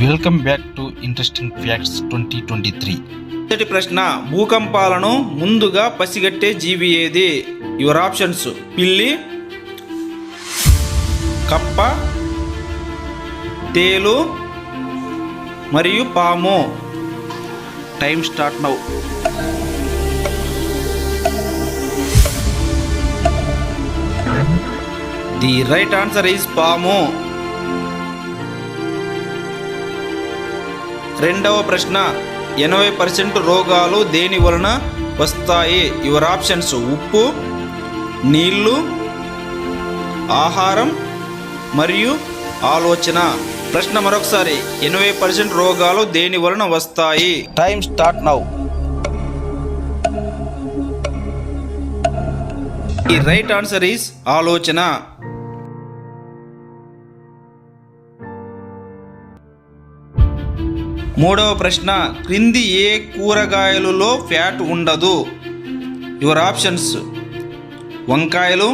Welcome back to interesting facts 2023. మొదటి ప్రశ్న, భూకంపాలను ముందుగా పసిగట్టే జీవి ఏది? యువర్ ఆప్షన్స్: పిల్లి, కప్ప, తేలు మరియు పాము. Time start now. The right answer is పాము. రెండవ ప్రశ్న, 80% రోగాలు దేని వలన వస్తాయి? యువర్ ఆప్షన్స్: ఉప్పు, నీళ్లు, ఆహారం మరియు ఆలోచన. ప్రశ్న మరొకసారి, 80% రోగాలు దేని వలన వస్తాయి? Time start now. The right answer is ఆలోచన. మూడవ ప్రశ్న, క్రింది ఏ కూరగాయలలో ఫ్యాట్ ఉండదు? యువర్ ఆప్షన్స్: వంకాయలు,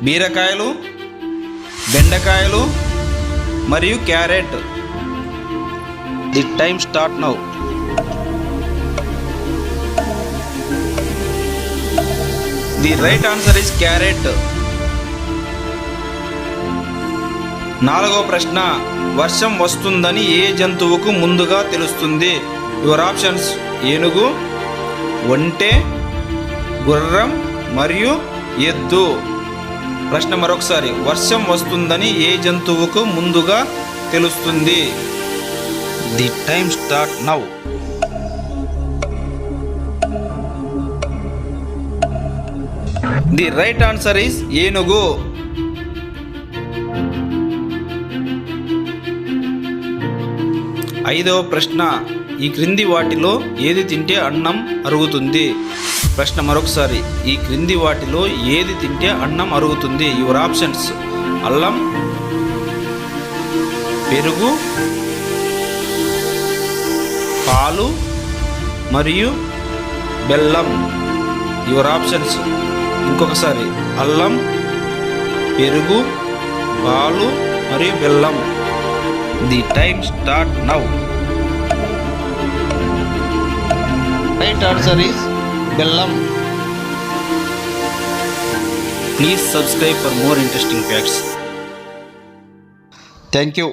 బీరకాయలు, బెండకాయలు మరియు carrot. The time start now. The right answer is carrot. నాలుగవ ప్రశ్న, వర్షం వస్తుందని ఏ జంతువుకు ముందుగా తెలుస్తుంది? యువర్ ఆప్షన్స్: ఏనుగు, ఒంటె, గుర్రం మరియు ఎద్దు. ప్రశ్న మరొకసారి, వర్షం వస్తుందని ఏ జంతువుకు ముందుగా తెలుస్తుంది? The time start now. The right answer is ఏనుగు. ఐదవ ప్రశ్న, ఈ క్రింది వాటిలో ఏది తింటే అన్నం అరుగుతుంది? ప్రశ్న మరొకసారి, ఈ క్రింది వాటిలో ఏది తింటే అన్నం అరుగుతుంది? యువర్ ఆప్షన్స్: అల్లం, పెరుగు, పాలు మరియు బెల్లం. యువర్ ఆప్షన్స్ ఇంకొకసారి: అల్లం, పెరుగు, పాలు మరియు బెల్లం. The time start now. Right answer is బెల్లం. Please subscribe for more interesting facts. Thank you.